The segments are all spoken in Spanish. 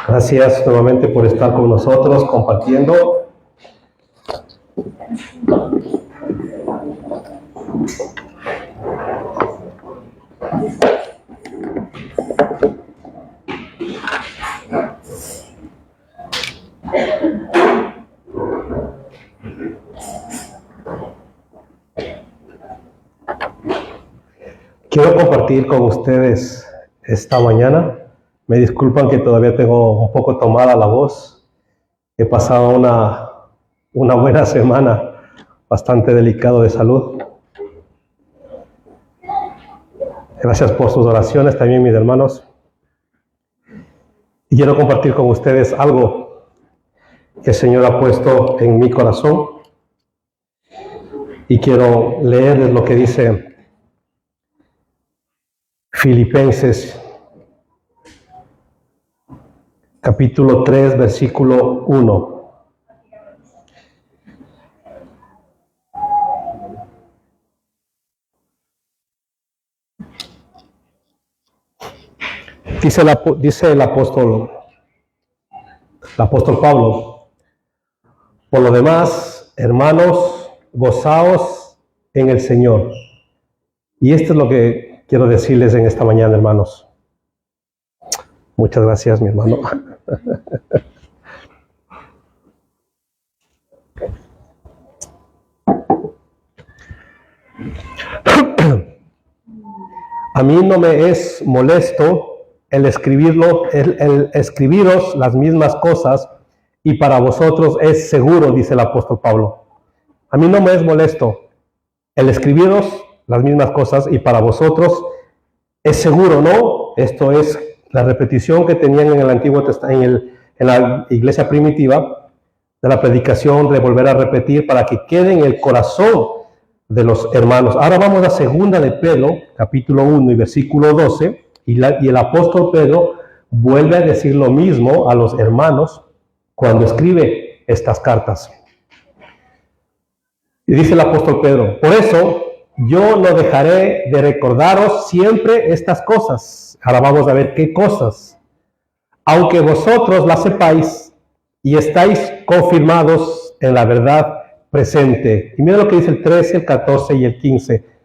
Gracias nuevamente por estar con nosotros compartiendo. Quiero compartir con ustedes esta mañana. Me disculpan que todavía tengo un poco tomada la voz. He pasado una buena semana, bastante delicado de salud. Gracias por sus oraciones también, mis hermanos. Y quiero compartir con ustedes algo que el Señor ha puesto en mi corazón. Y quiero leerles lo que dice Filipenses capítulo 3, versículo 1. Dice el apóstol Pablo: por lo demás, hermanos, gozaos en el Señor. Y esto es lo que quiero decirles en esta mañana, hermanos. Muchas gracias, mi hermano. A mí no me es molesto el escribiros las mismas cosas, y para vosotros es seguro, dice el apóstol Pablo. A mí no me es molesto el escribiros las mismas cosas, y para vosotros es seguro, ¿no? Esto es la repetición que tenían en el Antiguo Testamento, en la iglesia primitiva, de la predicación, de volver a repetir para que quede en el corazón de los hermanos. Ahora vamos a 2 de Pedro, capítulo 1 y versículo 12, y el apóstol Pedro vuelve a decir lo mismo a los hermanos cuando escribe estas cartas. Y dice el apóstol Pedro: por eso yo no dejaré de recordaros siempre estas cosas. Ahora vamos a ver qué cosas. Aunque vosotros las sepáis y estáis confirmados en la verdad presente. Y mira lo que dice el 13, el 14 y el 15.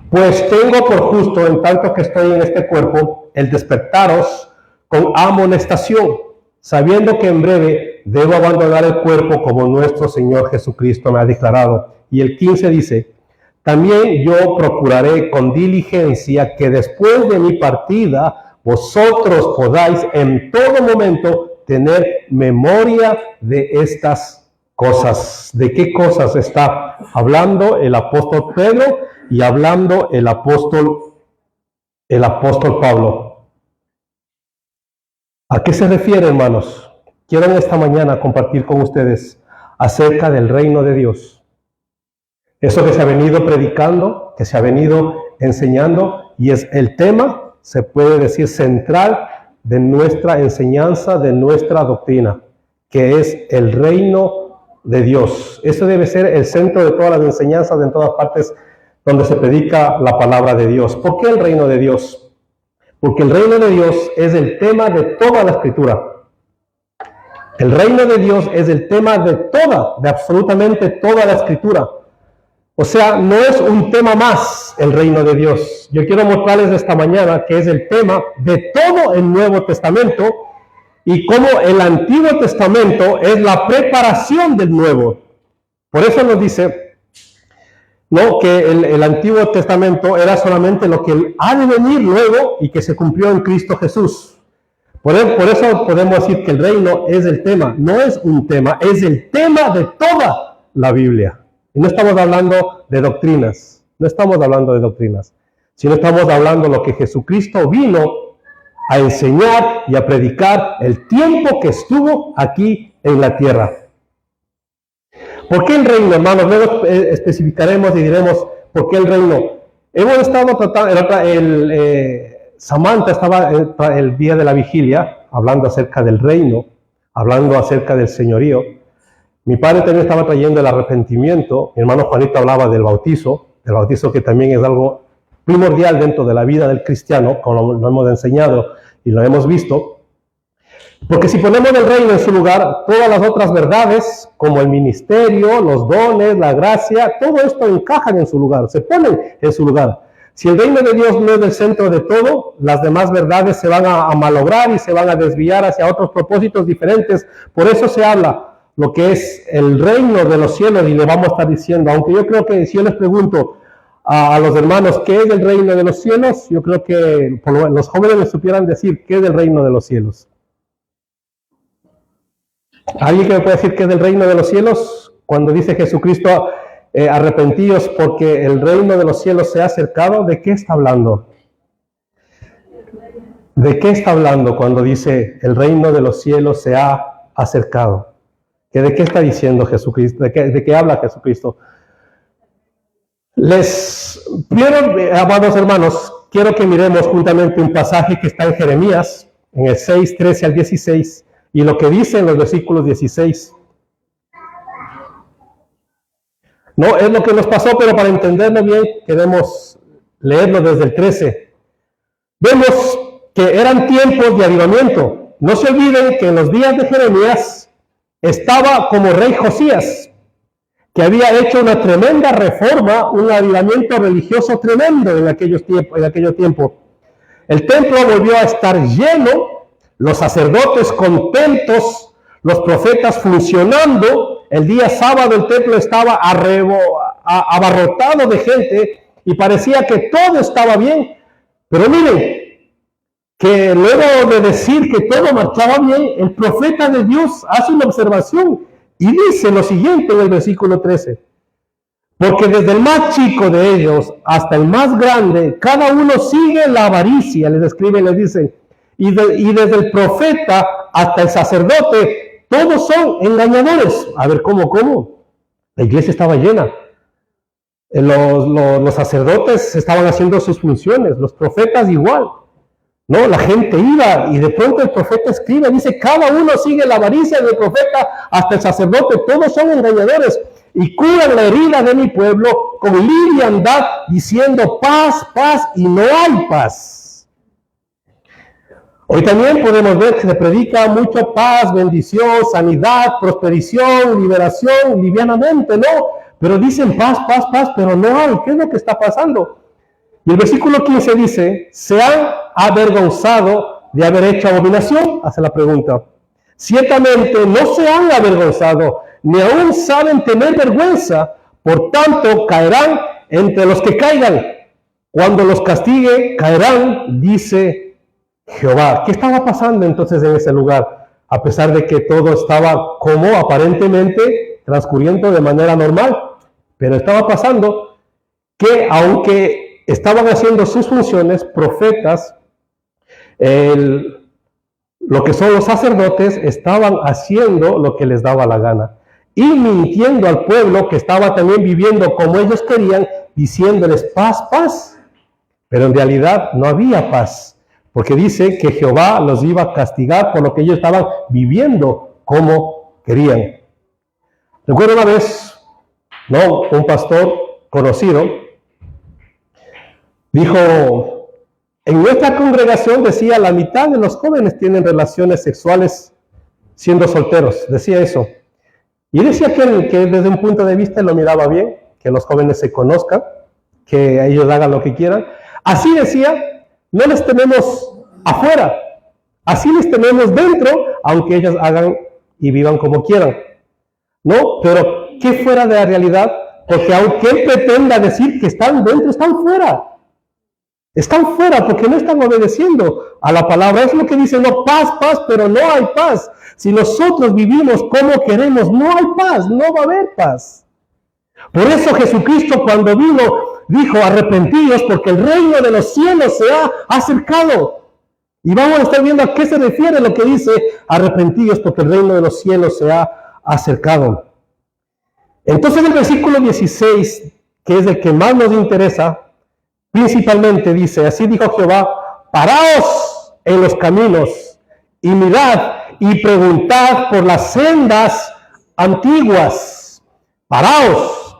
Pues tengo por justo, en tanto que estoy en este cuerpo, el despertaros con amonestación, sabiendo que en breve debo abandonar el cuerpo, como nuestro Señor Jesucristo me ha declarado. Y el 15 dice: también yo procuraré con diligencia que después de mi partida vosotros podáis en todo momento tener memoria de estas cosas. ¿De qué cosas está hablando el apóstol Pedro y hablando el apóstol Pablo? ¿A qué se refiere, hermanos? Quiero en esta mañana compartir con ustedes acerca del reino de Dios. Eso que se ha venido predicando, que se ha venido enseñando, y es el tema, se puede decir, central de nuestra enseñanza, de nuestra doctrina, que es el reino de Dios. Eso debe ser el centro de todas las enseñanzas, en todas partes donde se predica la palabra de Dios. ¿Por qué el reino de Dios? Porque el reino de Dios es el tema de toda la Escritura. El reino de Dios es el tema de absolutamente toda la Escritura. O sea, no es un tema más el reino de Dios. Yo quiero mostrarles esta mañana que es el tema de todo el Nuevo Testamento, y cómo el Antiguo Testamento es la preparación del Nuevo. Por eso nos dice, ¿no?, que el Antiguo Testamento era solamente lo que ha de venir luego y que se cumplió en Cristo Jesús. Por eso podemos decir que el reino es el tema. No es un tema, es el tema de toda la Biblia. Y no estamos hablando de doctrinas, sino estamos hablando de lo que Jesucristo vino a enseñar y a predicar el tiempo que estuvo aquí en la tierra. ¿Por qué el reino, hermanos? Luego especificaremos y diremos por qué el reino. Hemos estado tratando, Samantha estaba el día de la vigilia hablando acerca del reino, hablando acerca del señorío. Mi padre también estaba trayendo el arrepentimiento. Mi hermano Juanito hablaba del bautizo que también es algo primordial dentro de la vida del cristiano, como lo hemos enseñado y lo hemos visto. Porque si ponemos el reino en su lugar, todas las otras verdades, como el ministerio, los dones, la gracia, todo esto encajan en su lugar, se ponen en su lugar. Si el reino de Dios no es el centro de todo, las demás verdades se van a malograr y se van a desviar hacia otros propósitos diferentes. Por eso se habla lo que es el reino de los cielos, y le vamos a estar diciendo, aunque yo creo que si yo les pregunto a los hermanos qué es el reino de los cielos, yo creo que los jóvenes les supieran decir qué es el reino de los cielos. ¿Alguien que me puede decir qué es el reino de los cielos? Cuando dice Jesucristo, arrepentíos porque el reino de los cielos se ha acercado, ¿de qué está hablando? ¿De qué está hablando cuando dice el reino de los cielos se ha acercado? ¿De qué está diciendo Jesucristo? ¿De qué habla Jesucristo? Primero, amados hermanos, quiero que miremos juntamente un pasaje que está en Jeremías, en el 6, 13 al 16, y lo que dice en los versículos 16. No es lo que nos pasó, pero para entenderlo bien, queremos leerlo desde el 13. Vemos que eran tiempos de avivamiento. No se olviden que en los días de Jeremías estaba como rey Josías, que había hecho una tremenda reforma, un avivamiento religioso tremendo en aquel tiempo. El templo volvió a estar lleno, los sacerdotes contentos, los profetas funcionando. El día sábado el templo estaba abarrotado de gente y parecía que todo estaba bien. Pero miren, que luego de decir que todo marchaba bien, el profeta de Dios hace una observación y dice lo siguiente en el versículo 13. Porque desde el más chico de ellos hasta el más grande, cada uno sigue la avaricia, les escribe y les dice, y desde el profeta hasta el sacerdote, todos son engañadores. A ver, ¿cómo? La iglesia estaba llena. Los sacerdotes estaban haciendo sus funciones, los profetas igual. No, la gente iba y de pronto el profeta escribe, dice, cada uno sigue la avaricia del profeta hasta el sacerdote, todos son engañadores y curan la herida de mi pueblo con liviandad, diciendo paz, paz, y no hay paz. Hoy también podemos ver que se predica mucho paz, bendición, sanidad, prosperación, liberación, livianamente, ¿no? Pero dicen paz, paz, paz, pero no hay. ¿Qué es lo que está pasando? Y el versículo 15 dice, se han avergonzado de haber hecho abominación, hace la pregunta. Ciertamente no se han avergonzado, ni aún saben tener vergüenza, por tanto caerán entre los que caigan. Cuando los castigue, caerán, dice Jehová. ¿Qué estaba pasando entonces en ese lugar? A pesar de que todo estaba como aparentemente transcurriendo de manera normal, pero estaba pasando que aunque estaban haciendo sus funciones, profetas, lo que son los sacerdotes, estaban haciendo lo que les daba la gana y mintiendo al pueblo que estaba también viviendo como ellos querían, diciéndoles paz, paz, pero en realidad no había paz, porque dice que Jehová los iba a castigar por lo que ellos estaban viviendo como querían. Recuerdo una vez, un pastor conocido dijo, en nuestra congregación, decía, la mitad de los jóvenes tienen relaciones sexuales siendo solteros, decía eso. Y decía que desde un punto de vista lo miraba bien, que los jóvenes se conozcan, que ellos hagan lo que quieran. Así decía, no les tenemos afuera, así les tenemos dentro, aunque ellos hagan y vivan como quieran. No, pero ¿qué fuera de la realidad? Porque aunque él pretenda decir que están dentro, están fuera. Están fuera porque no están obedeciendo a la palabra. Es lo que dice, no, paz, paz, pero no hay paz. Si nosotros vivimos como queremos, no hay paz, no va a haber paz. Por eso Jesucristo cuando vino, dijo, arrepentíos porque el reino de los cielos se ha acercado. Y vamos a estar viendo a qué se refiere lo que dice, arrepentíos porque el reino de los cielos se ha acercado. Entonces el versículo 16, que es el que más nos interesa, principalmente dice, así dijo Jehová, paraos en los caminos y mirad y preguntad por las sendas antiguas. Paraos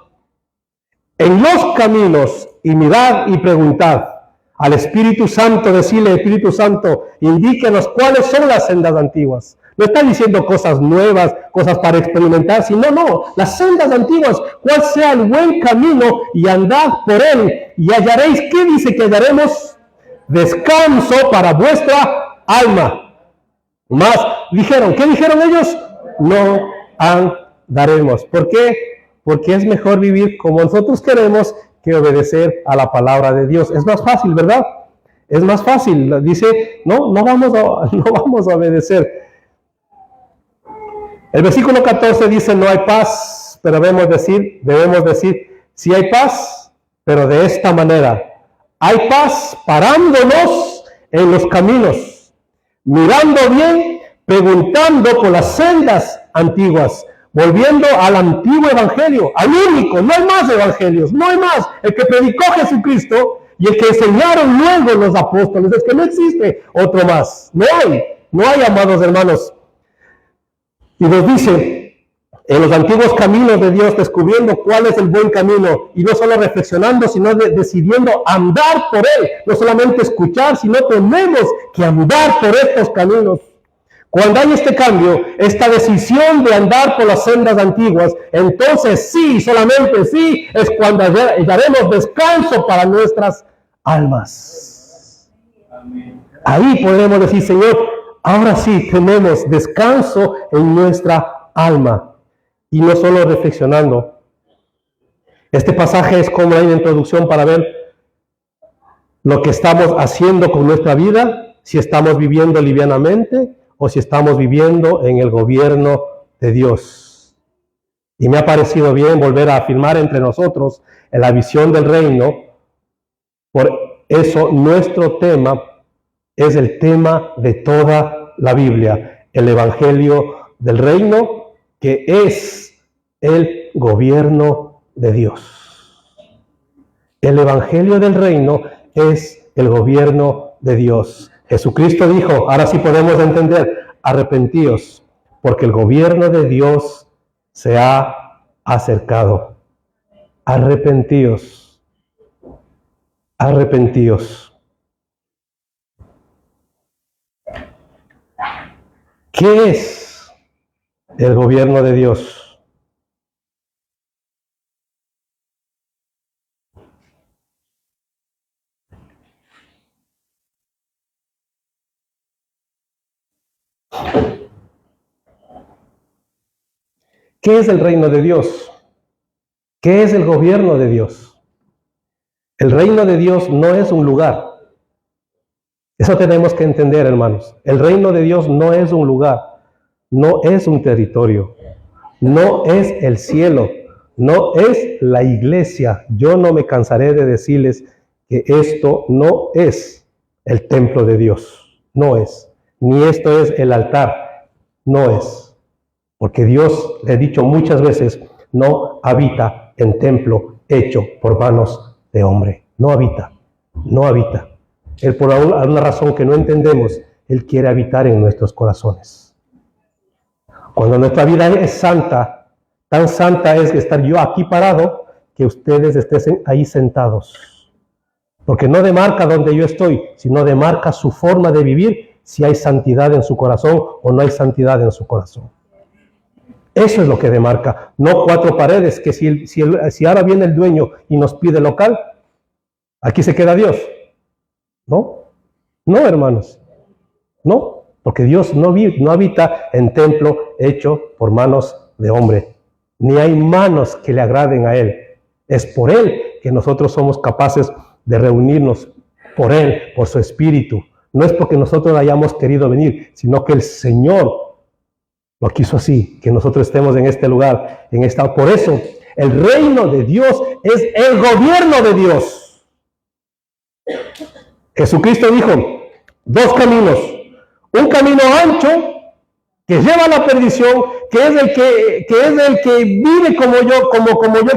en los caminos y mirad y preguntad. Al Espíritu Santo, decirle, Espíritu Santo, indíquenos cuáles son las sendas antiguas. No está diciendo cosas nuevas, cosas para experimentar, sino, no, las sendas antiguas, cuál sea el buen camino y andad por él y hallaréis, ¿qué dice que hallaremos? Descanso para vuestra alma. Más dijeron, ¿qué dijeron ellos? No andaremos. ¿Por qué? Porque es mejor vivir como nosotros queremos que obedecer a la palabra de Dios. Es más fácil, ¿verdad? Es más fácil. Dice, no vamos a obedecer. El versículo 14 dice, no hay paz, pero debemos decir, sí hay paz, pero de esta manera. Hay paz parándonos en los caminos, mirando bien, preguntando por las sendas antiguas, volviendo al antiguo evangelio, al único, no hay más evangelios, no hay más, el que predicó Jesucristo y el que enseñaron luego los apóstoles, es que no existe otro más, no hay, amados hermanos. Y nos dice, en los antiguos caminos de Dios, descubriendo cuál es el buen camino, y no solo reflexionando, sino decidiendo andar por él, no solamente escuchar, sino tenemos que andar por estos caminos. Cuando hay este cambio, esta decisión de andar por las sendas antiguas, entonces sí, solamente sí, es cuando hallaremos descanso para nuestras almas. Amén. Ahí podemos decir, Señor, ahora sí tenemos descanso en nuestra alma. Y no solo reflexionando. Este pasaje es como una introducción para ver lo que estamos haciendo con nuestra vida, si estamos viviendo livianamente o si estamos viviendo en el gobierno de Dios. Y me ha parecido bien volver a afirmar entre nosotros en la visión del reino. Por eso nuestro tema es el tema de toda la Biblia, el Evangelio del reino, que es el gobierno de Dios. El Evangelio del reino es el gobierno de Dios. Jesucristo dijo, ahora sí podemos entender, arrepentíos, porque el gobierno de Dios se ha acercado. Arrepentíos. Arrepentíos. ¿Qué es el gobierno de Dios? ¿Qué es el reino de Dios? ¿Qué es el gobierno de Dios? El reino de Dios no es un lugar. Eso tenemos que entender, hermanos. El reino de Dios no es un lugar, no es un territorio, no es el cielo, no es la iglesia. Yo no me cansaré de decirles que esto no es el templo de Dios, no es. Ni esto es el altar, no es. Porque Dios, le he dicho muchas veces, no habita en templo hecho por manos de hombre. No habita, no habita. Él, por alguna razón que no entendemos, Él quiere habitar en nuestros corazones. Cuando nuestra vida es santa, tan santa es estar yo aquí parado, que ustedes estén ahí sentados. Porque no demarca donde yo estoy, sino demarca su forma de vivir, si hay santidad en su corazón o no hay santidad en su corazón. Eso es lo que demarca, no cuatro paredes, que si ahora viene el dueño y nos pide local, aquí se queda Dios. No, hermanos, no, porque Dios no habita en templo hecho por manos de hombre, ni hay manos que le agraden a Él. Es por Él que nosotros somos capaces de reunirnos, por Él, por su Espíritu. No es porque nosotros hayamos querido venir, sino que el Señor lo quiso así, que nosotros estemos en este lugar, Por eso, el reino de Dios es el gobierno de Dios. Jesucristo dijo, dos caminos. Un camino ancho, que lleva a la perdición, que es el que vive como yo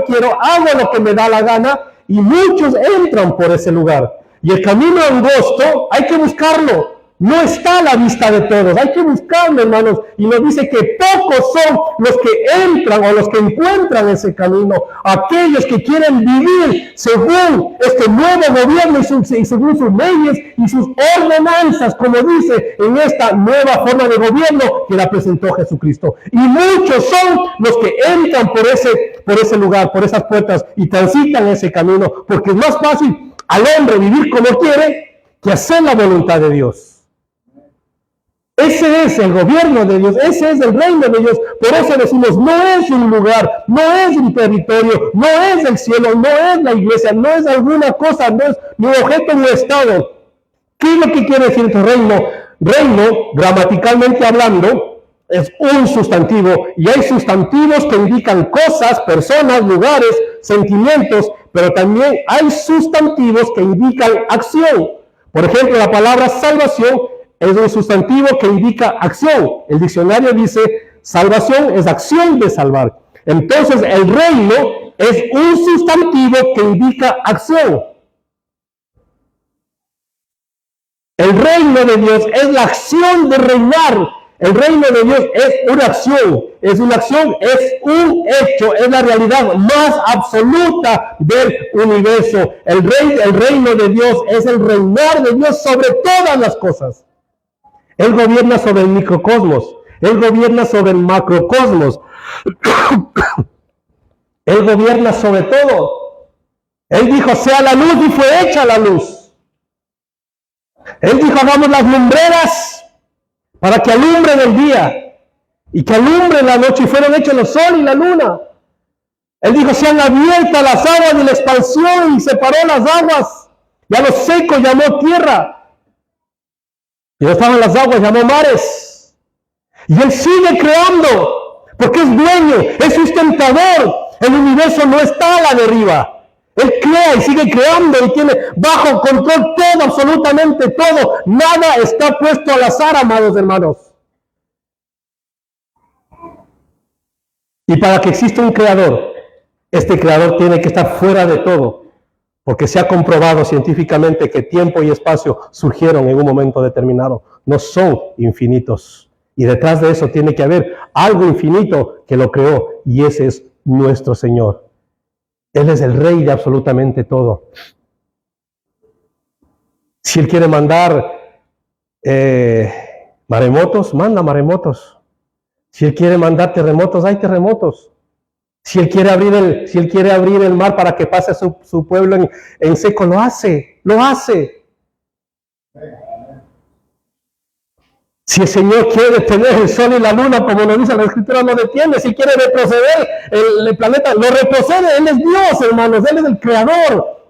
quiero, hago lo que me da la gana, y muchos entran por ese lugar. Y el camino angosto, hay que buscarlo. no está a la vista de todos. Hay que buscarlo, hermanos. Y nos dice que pocos son los que entran o los que encuentran ese camino. Aquellos que quieren vivir según este nuevo gobierno y según sus leyes y sus ordenanzas, como dice en esta nueva forma de gobierno que la presentó Jesucristo. Y muchos son los que entran por ese lugar, por esas puertas y transitan ese camino, porque es más fácil al hombre vivir como quiere que hacer la voluntad de Dios. Ese es el gobierno de Dios, ese es el reino de Dios. Por eso decimos, no es un lugar, no es un territorio, no es el cielo, no es la iglesia, no es alguna cosa, no es ni objeto ni estado. ¿Qué es lo que quiere decir este reino? Reino, gramaticalmente hablando, es un sustantivo, y hay sustantivos que indican cosas, personas, lugares, sentimientos, pero también hay sustantivos que indican acción. Por ejemplo, la palabra salvación es un sustantivo que indica acción. El diccionario dice, salvación es acción de salvar. Entonces, el reino es un sustantivo que indica acción. El reino de Dios es la acción de reinar. El reino de Dios es una acción, es un hecho, es la realidad más absoluta del universo. El reino de Dios es el reinar de Dios sobre todas las cosas. Él gobierna sobre el microcosmos, Él gobierna sobre el macrocosmos, Él gobierna sobre todo. Él dijo, sea la luz, y fue hecha la luz. Él dijo, hagamos las lumbreras para que alumbren el día y que alumbren la noche, y fueron hechos el sol y la luna. Él dijo, sean abiertas las aguas de la expansión, y separó las aguas, y a lo seco llamó tierra. Y no estaban las aguas, llamó mares. Y Él sigue creando, porque es dueño, es sustentador. El universo no está a la deriva. Él crea y sigue creando y tiene bajo control todo, absolutamente todo. Nada está puesto al azar, amados hermanos. Y para que exista un creador, este creador tiene que estar fuera de todo. Porque se ha comprobado científicamente que tiempo y espacio surgieron en un momento determinado. No son infinitos. Y detrás de eso tiene que haber algo infinito que lo creó. Y ese es nuestro Señor. Él es el Rey de absolutamente todo. Si Él quiere mandar maremotos, manda maremotos. Si Él quiere mandar terremotos, hay terremotos. Si Él quiere abrir el mar para que pase su pueblo en seco, lo hace. Si el Señor quiere detener el sol y la luna, como nos dice la Escritura, lo detiene. Si quiere retroceder el planeta, lo retrocede. Él es Dios, hermanos, Él es el Creador.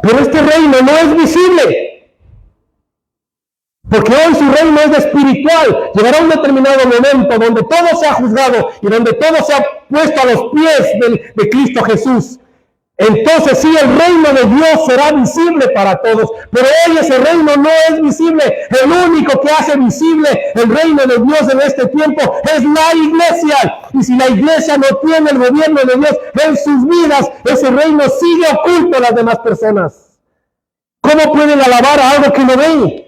Pero este reino no es visible. Porque hoy su reino es espiritual. Llegará un determinado momento donde todo sea juzgado y donde todo sea puesto a los pies de Cristo Jesús. Entonces sí, el reino de Dios será visible para todos. Pero hoy ese reino no es visible. El único que hace visible el reino de Dios en este tiempo es la iglesia. Y si la iglesia no tiene el gobierno de Dios en sus vidas, ese reino sigue oculto a las demás personas. ¿Cómo pueden alabar a algo que no ven?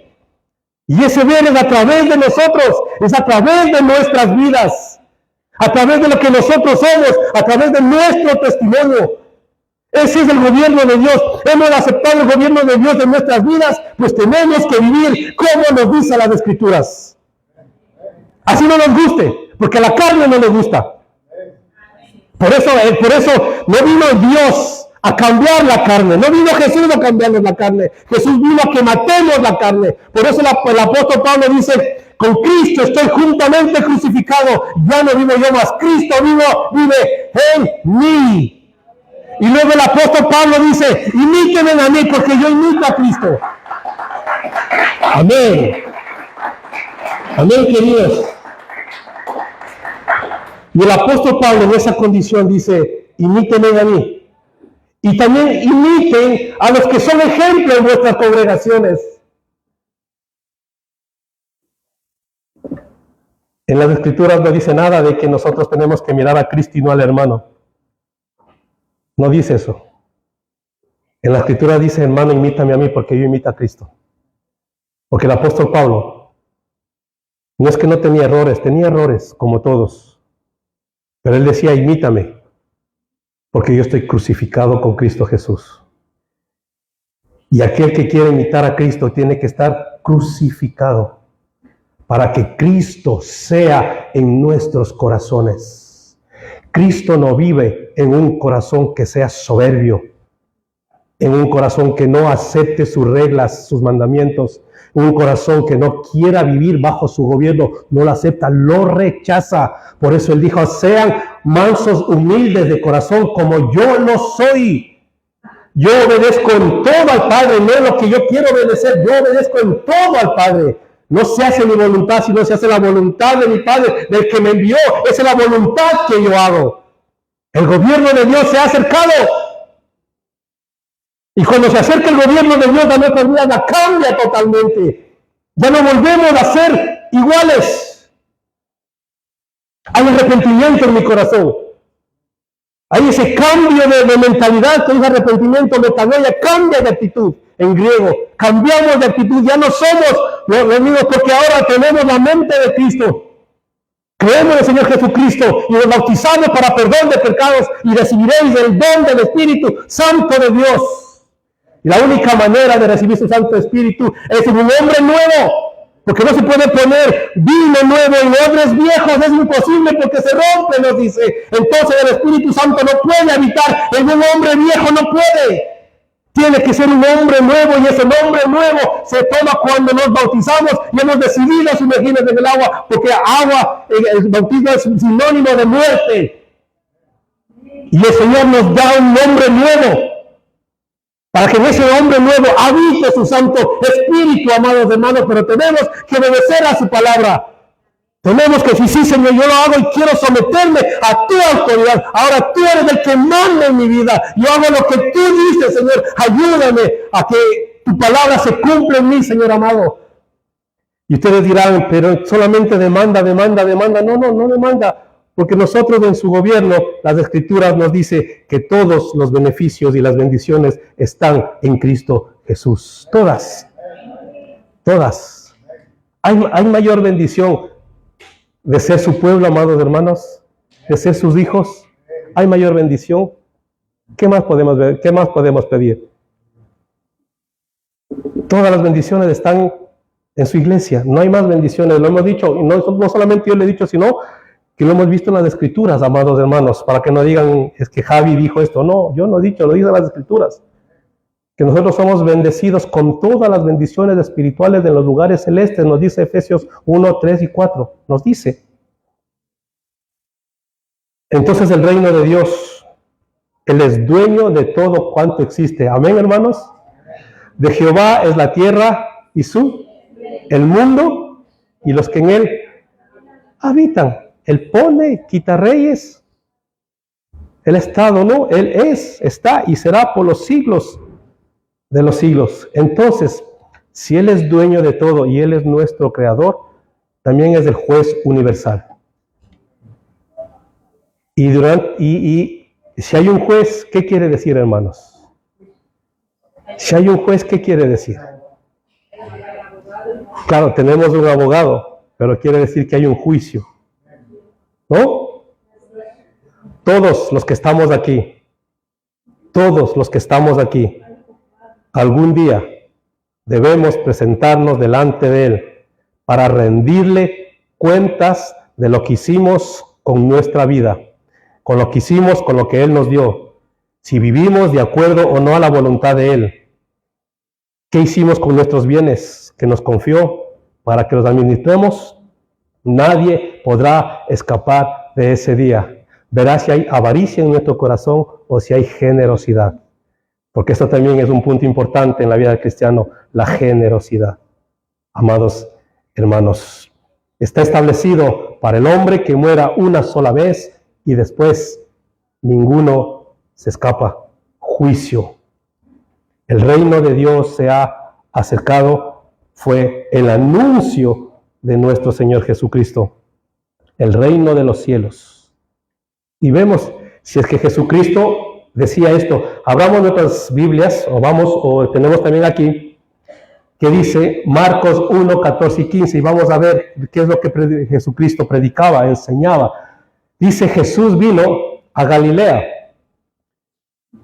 Y ese ver es a través de nosotros, es a través de nuestras vidas, a través de lo que nosotros somos, a través de nuestro testimonio. Ese es el gobierno de Dios. Hemos aceptado el gobierno de Dios en nuestras vidas, pues tenemos que vivir como nos dice las Escrituras. Así no nos guste, porque a la carne no le gusta. Por eso no vino Dios a cambiar la carne. No vino Jesús a cambiarnos la carne. Jesús vino a que matemos la carne. Por eso el apóstol Pablo dice, con Cristo estoy juntamente crucificado. Ya no vivo yo más. Cristo vive en mí. Y luego el apóstol Pablo dice, imítenme a mí porque yo imito a Cristo. Amén. Amén, queridos. Y el apóstol Pablo en esa condición dice, imítenme a mí. Y también imiten a los que son ejemplo en vuestras congregaciones. En las Escrituras no dice nada de que nosotros tenemos que mirar a Cristo y no al hermano. No dice eso. En la Escritura dice, hermano, imítame a mí porque yo imito a Cristo. Porque el apóstol Pablo no es que no tenía errores como todos. Pero él decía, imítame, porque yo estoy crucificado con Cristo Jesús. Y aquel que quiere imitar a Cristo tiene que estar crucificado para que Cristo sea en nuestros corazones. Cristo no vive en un corazón que sea soberbio, en un corazón que no acepte sus reglas, sus mandamientos, un corazón que no quiera vivir bajo su gobierno, no lo acepta, lo rechaza. Por eso él dijo, sean mansos, humildes de corazón, como yo lo soy. Yo obedezco en todo al Padre, no es lo que yo quiero obedecer, yo obedezco en todo al Padre. No se hace mi voluntad, sino se hace la voluntad de mi Padre, del que me envió. Esa es la voluntad que yo hago. El gobierno de Dios se ha acercado. Y cuando se acerca el gobierno de Dios a nuestras vidas, la cambia totalmente. Ya no volvemos a ser iguales. Hay arrepentimiento en mi corazón. Hay ese cambio de mentalidad, con ese arrepentimiento, metanoia, cambia de actitud en griego. Cambiamos de actitud, ya no somos los mismos porque ahora tenemos la mente de Cristo. Creemos en el Señor Jesucristo y nos bautizamos para perdón de pecados y recibiréis el don del Espíritu Santo de Dios. Y la única manera de recibir su Santo Espíritu es en un hombre nuevo. Porque no se puede poner vino nuevo en odres viejos, es imposible porque se rompe, nos dice. Entonces el Espíritu Santo no puede habitar en un hombre viejo, no puede. Tiene que ser un hombre nuevo y ese hombre nuevo se toma cuando nos bautizamos y hemos decidido sumergirnos en el agua, porque agua, el bautismo es sinónimo de muerte. Y el Señor nos da un hombre nuevo. Para que en ese hombre nuevo habite su Santo Espíritu, amados hermanos, pero tenemos que obedecer a su palabra. Tenemos que decir, sí, Señor, yo lo hago y quiero someterme a tu autoridad. Ahora tú eres el que manda en mi vida. Yo hago lo que tú dices, Señor. Ayúdame a que tu palabra se cumpla en mí, Señor amado. Y ustedes dirán, pero solamente demanda. No demanda. Porque nosotros en su gobierno, las Escrituras nos dice que todos los beneficios y las bendiciones están en Cristo Jesús. Todas. Hay mayor bendición de ser su pueblo, amados hermanos, de ser sus hijos. Hay mayor bendición. ¿Qué más podemos ver? ¿Qué más podemos pedir? Todas las bendiciones están en su iglesia. No hay más bendiciones. Lo hemos dicho, y no solamente yo lo he dicho, sino que lo hemos visto en las Escrituras, amados hermanos, para que no digan, es que Javi dijo esto. No, yo no he dicho, lo dicen las Escrituras. Que nosotros somos bendecidos con todas las bendiciones espirituales de los lugares celestes, nos dice Efesios 1, 3 y 4, nos dice. Entonces el reino de Dios, Él es dueño de todo cuanto existe. Amén, hermanos. De Jehová es la tierra y el mundo y los que en él habitan. Él pone, quita reyes. El Estado, no, Él está y será por los siglos de los siglos. Entonces, si Él es dueño de todo y Él es nuestro creador, también es el juez universal. Y si hay un juez, ¿qué quiere decir, hermanos? Si hay un juez, ¿qué quiere decir? Claro, tenemos un abogado, pero quiere decir que hay un juicio. ¿No? Todos los que estamos aquí, algún día debemos presentarnos delante de Él para rendirle cuentas de lo que hicimos con nuestra vida, con lo que hicimos, con lo que Él nos dio, si vivimos de acuerdo o no a la voluntad de Él, qué hicimos con nuestros bienes que nos confió para que los administremos. Nadie podrá escapar de ese día. Verá si hay avaricia en nuestro corazón o si hay generosidad. Porque esto también es un punto importante en la vida del cristiano, la generosidad. Amados hermanos, está establecido para el hombre que muera una sola vez y después ninguno se escapa. Juicio. El reino de Dios se ha acercado, fue el anuncio de nuestro Señor Jesucristo, el reino de los cielos. Y vemos, si es que Jesucristo decía esto, abramos nuestras Biblias, o tenemos también aquí, que dice Marcos 1, 14 y 15, y vamos a ver qué es lo que Jesucristo predicaba, enseñaba. Dice, Jesús vino a Galilea.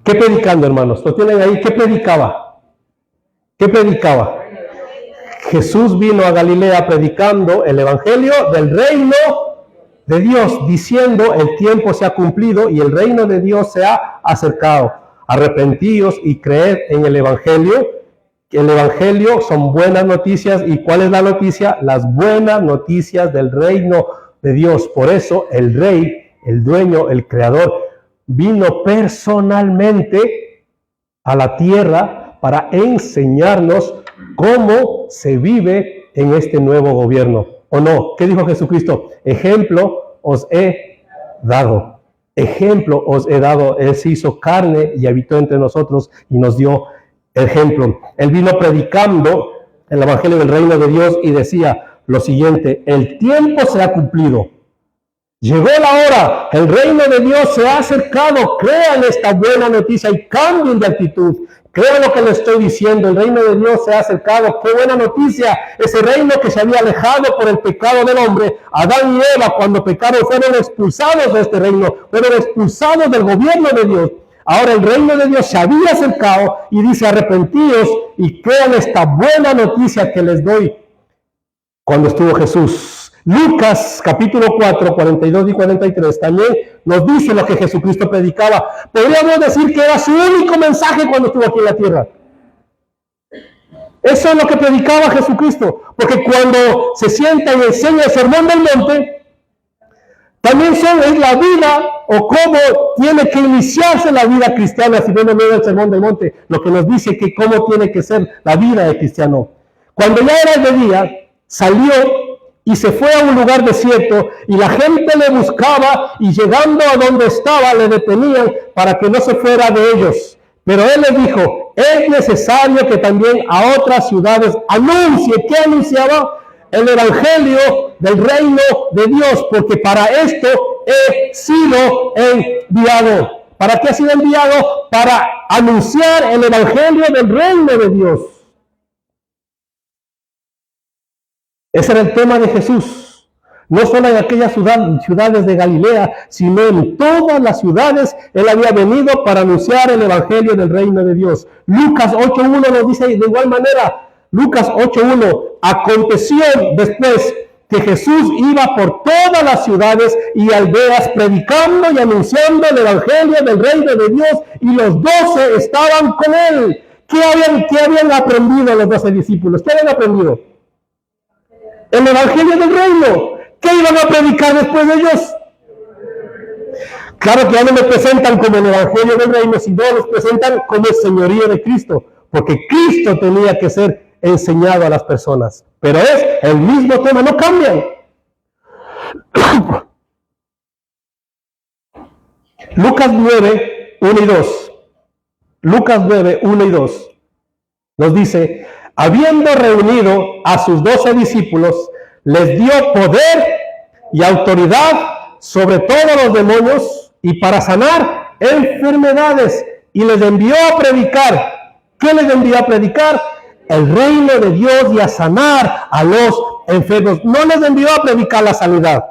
¿Qué predicando, hermanos? ¿Lo tienen ahí? ¿Qué predicaba? ¿Qué predicaba? Jesús vino a Galilea predicando el evangelio del reino de Dios, diciendo, el tiempo se ha cumplido y el reino de Dios se ha acercado. Arrepentíos y creed en el evangelio. El evangelio son buenas noticias. ¿Y cuál es la noticia? Las buenas noticias del reino de Dios. Por eso el rey, el dueño, el creador, vino personalmente a la tierra para enseñarnos cómo se vive en este nuevo gobierno. ¿O no? ¿Qué dijo Jesucristo? Ejemplo os he dado. Ejemplo os he dado. Él se hizo carne y habitó entre nosotros y nos dio ejemplo. Él vino predicando el evangelio del reino de Dios y decía lo siguiente: el tiempo se ha cumplido. Llegó la hora, el reino de Dios se ha acercado. Crean esta buena noticia y cambien de actitud. Crean lo que les estoy diciendo, el reino de Dios se ha acercado. ¡Qué buena noticia! Ese reino que se había alejado por el pecado del hombre. Adán y Eva, cuando pecaron, fueron expulsados de este reino, fueron expulsados del gobierno de Dios. Ahora el reino de Dios se había acercado y dice: arrepentíos y crean esta buena noticia que les doy. Cuando estuvo Jesús. Lucas capítulo 4, 42 y 43 también nos dice lo que Jesucristo predicaba. Podríamos decir que era su único mensaje cuando estuvo aquí en la tierra. Eso es lo que predicaba Jesucristo. Porque cuando se sienta y enseña el sermón del monte, también es la vida o cómo tiene que iniciarse la vida cristiana. Si vemos el sermón del monte, lo que nos dice que cómo tiene que ser la vida de cristiano. Cuando ya era de día, salió y se fue a un lugar desierto y la gente le buscaba y llegando a donde estaba le detenían para que no se fuera de ellos. Pero él les dijo: es necesario que también a otras ciudades anuncie. ¿Qué anunciaba? El evangelio del reino de Dios, porque para esto he sido enviado. ¿Para qué ha sido enviado? Para anunciar el evangelio del reino de Dios. Ese era el tema de Jesús. No solo en aquellas ciudades de Galilea, sino en todas las ciudades. Él había venido para anunciar el evangelio del reino de Dios. Lucas 8.1 nos dice de igual manera. Lucas 8.1. Aconteció después que Jesús iba por todas las ciudades y aldeas predicando y anunciando el evangelio del reino de Dios, y los 12 estaban con él. ¿Qué habían aprendido los 12 discípulos? ¿Qué habían aprendido? El evangelio del reino. ¿Qué iban a predicar después de ellos? Claro que ya no me presentan como el evangelio del reino, sino los presentan como el señorío de Cristo, porque Cristo tenía que ser enseñado a las personas. Pero es el mismo tema, no cambian. Lucas 9, 1 y 2. Lucas 9, 1 y 2 nos dice: habiendo reunido a sus 12 discípulos, les dio poder y autoridad sobre todos los demonios y para sanar enfermedades, y les envió a predicar. ¿Qué les envió a predicar? El reino de Dios y a sanar a los enfermos. No les envió a predicar la sanidad.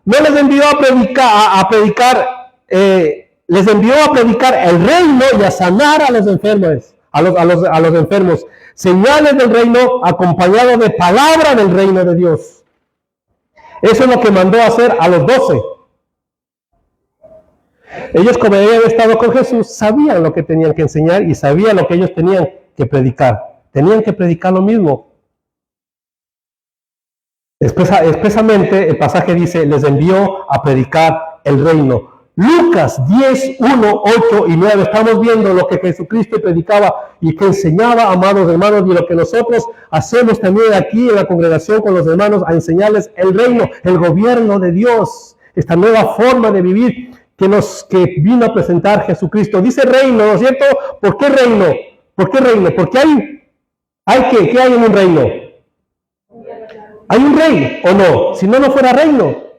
No les envió a predicar, les envió a predicar el reino y a sanar a los enfermos, a los enfermos. Señales del reino acompañado de palabra del reino de Dios. Eso es lo que mandó a hacer a los 12. Ellos, como habían estado con Jesús, sabían lo que tenían que enseñar y sabían lo que ellos tenían que predicar. Tenían que predicar lo mismo. Expresamente el pasaje dice: les envió a predicar el reino. Lucas 10, 1, 8 y 9. Estamos viendo lo que Jesucristo predicaba y que enseñaba, amados hermanos, y lo que nosotros hacemos también aquí en la congregación con los hermanos, a enseñarles el reino, el gobierno de Dios, esta nueva forma de vivir que vino a presentar Jesucristo. Dice reino, ¿no es cierto? ¿Por qué reino? ¿Por qué reino? Porque ¿qué hay en un reino? ¿Hay un rey o no? Si no, no fuera reino.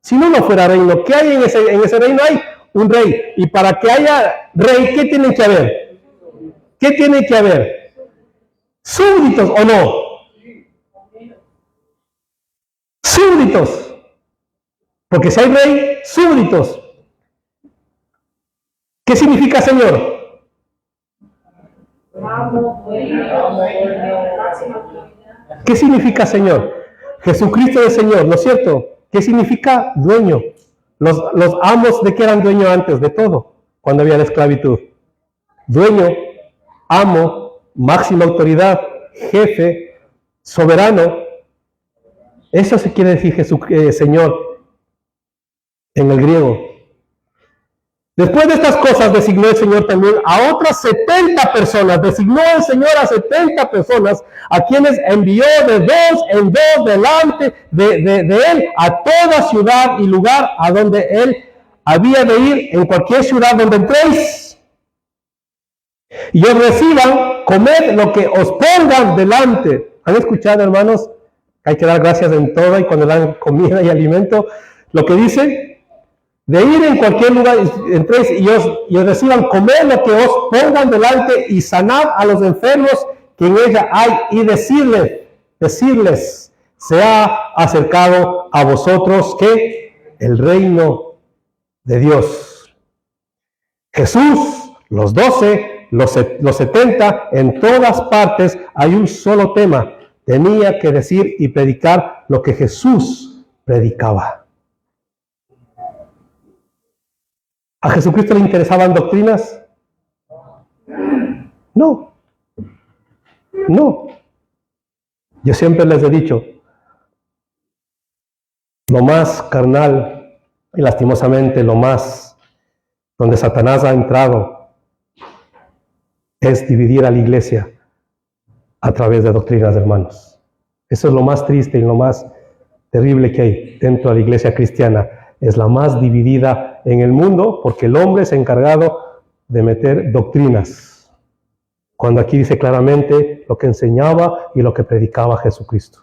Si no, no fuera reino. ¿Qué hay en ese reino? Hay un rey. Y para que haya rey, ¿qué tiene que haber? ¿Qué tiene que haber? súbditos o no. Súbditos. Porque si hay rey, súbditos. ¿Qué significa Señor? ¿Qué significa Señor? Jesucristo es Señor, ¿no es cierto? ¿Qué significa dueño? Los amos, ¿de qué eran dueños antes? De todo, cuando había la esclavitud. Dueño, amo, máxima autoridad, jefe, soberano. Eso se quiere decir Señor en el griego. Después de estas cosas designó el Señor también a otras 70 personas. Designó el Señor a 70 personas a quienes envió de dos en dos delante de Él a toda ciudad y lugar a donde Él había de ir, en cualquier ciudad donde entréis. Y os reciban, comed lo que os pongan delante. ¿Han escuchado, hermanos? Hay que dar gracias en todo y cuando dan comida y alimento. Lo que dice, de ir en cualquier lugar, entréis y os reciban, comer lo que os pongan delante y sanad a los enfermos que en ella hay y decirles, se ha acercado a vosotros que el reino de Dios. Jesús, los 12, los 70, en todas partes hay un solo tema. Tenía que decir y predicar lo que Jesús predicaba. ¿A Jesucristo le interesaban doctrinas? No. No. Yo siempre les he dicho, lo más carnal y lastimosamente lo más donde Satanás ha entrado es dividir a la iglesia a través de doctrinas, hermanos. Eso es lo más triste y lo más terrible que hay dentro de la iglesia cristiana. Es la más dividida en el mundo porque el hombre es encargado de meter doctrinas. Cuando aquí dice claramente lo que enseñaba y lo que predicaba Jesucristo.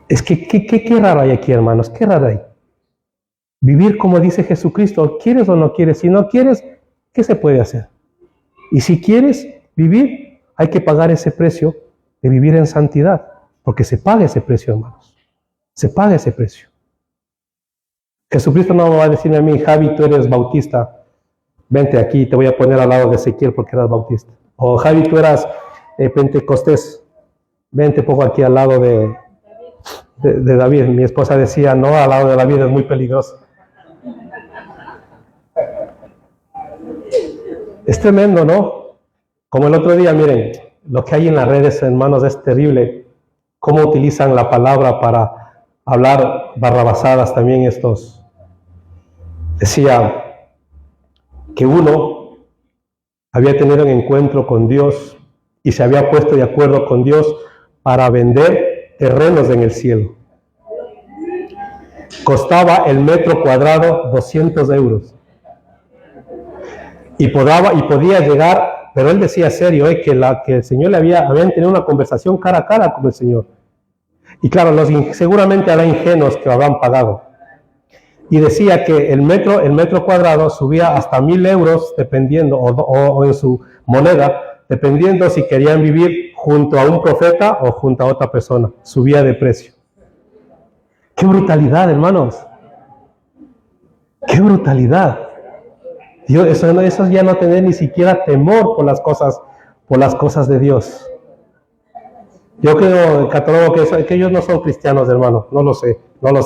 Es que qué raro hay aquí, hermanos, qué raro hay. Vivir como dice Jesucristo, ¿quieres o no quieres? Si no quieres, ¿qué se puede hacer? Y si quieres vivir, hay que pagar ese precio de vivir en santidad, porque se paga ese precio, hermanos. Se paga ese precio. Jesucristo no me va a decir a mí, Javi, tú eres bautista, vente aquí, te voy a poner al lado de Ezequiel porque eras bautista. O Javi, tú eras pentecostés, ven, te pongo aquí al lado de David. Mi esposa decía, no, al lado de David es muy peligroso. Es tremendo, ¿no? Como el otro día, miren, lo que hay en las redes, hermanos, es terrible. Cómo utilizan la palabra para hablar barrabasadas también estos. Decía que uno había tenido un encuentro con Dios y se había puesto de acuerdo con Dios para vender terrenos en el cielo. Costaba el metro cuadrado 200 euros. Y podía llegar, pero él decía serio, que el Señor habían tenido una conversación cara a cara con el Señor. Y claro, seguramente habrá ingenuos que lo habrán pagado. Y decía que el metro cuadrado subía hasta 1,000 euros, dependiendo, o en su moneda, dependiendo si querían vivir junto a un profeta o junto a otra persona. Subía de precio. ¡Qué brutalidad, hermanos! ¡Qué brutalidad! Dios, eso es ya no tener ni siquiera temor por las cosas de Dios. Yo creo, catalogo que ellos no son cristianos, hermano. No lo sé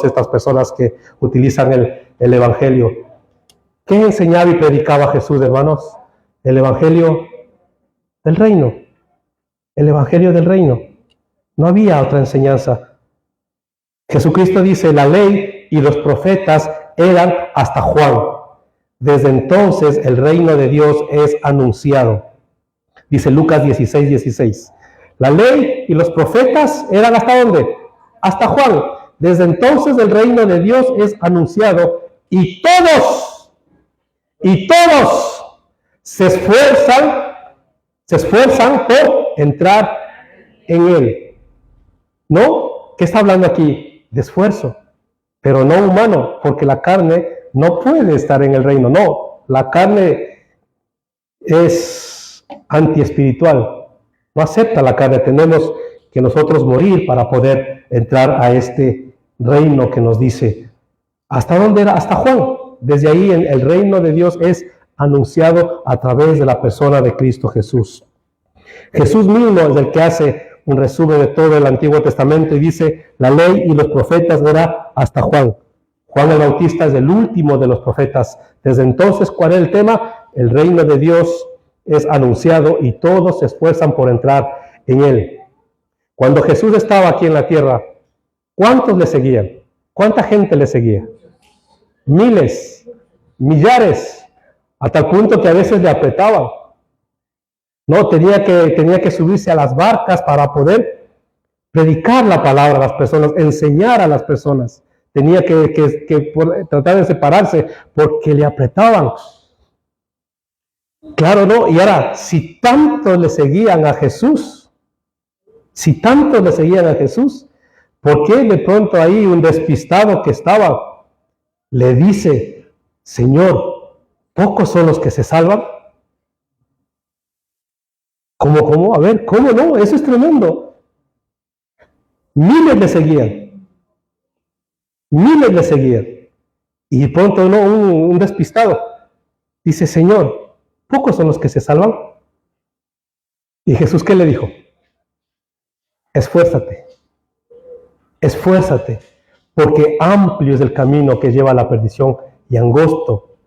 estas personas que utilizan el Evangelio. ¿Qué enseñaba y predicaba Jesús, hermanos? El Evangelio del reino. El Evangelio del reino. No había otra enseñanza. Jesucristo dice, la ley y los profetas eran hasta Juan. Desde entonces el reino de Dios es anunciado. Dice Lucas 16:16. La ley y los profetas eran ¿hasta dónde? Hasta Juan. Desde entonces el reino de Dios es anunciado y todos se esfuerzan por entrar en él. ¿No? ¿Qué está hablando aquí? De esfuerzo, pero no humano, porque la carne no puede estar en el reino. No, la carne es antiespiritual. No acepta la carne. Tenemos que nosotros morir para poder entrar a este reino que nos dice. ¿Hasta dónde era? Hasta Juan. Desde ahí el reino de Dios es anunciado a través de la persona de Cristo Jesús. Jesús mismo es el que hace un resumen de todo el Antiguo Testamento y dice, la ley y los profetas era hasta Juan. Juan el Bautista es el último de los profetas. Desde entonces, ¿cuál es el tema? El reino de Dios es anunciado y todos se esfuerzan por entrar en él. Cuando Jesús estaba aquí en la tierra, ¿cuántos le seguían? ¿Cuánta gente le seguía? Miles, millares, hasta el punto que a veces le apretaban. No, tenía que subirse a las barcas para poder predicar la palabra a las personas, enseñar a las personas. Tenía que tratar de separarse porque le apretaban. Claro, ¿no? Y ahora, si tanto le seguían a Jesús, ¿por qué de pronto ahí un despistado que estaba le dice, Señor, pocos son los que se salvan? ¿Cómo? A ver, ¿cómo no? Eso es tremendo. Miles le seguían. Y de pronto no, un despistado dice, Señor, pocos son los que se salvan. Y Jesús, ¿qué le dijo? Esfuérzate, porque amplio es el camino que lleva a la perdición y angosto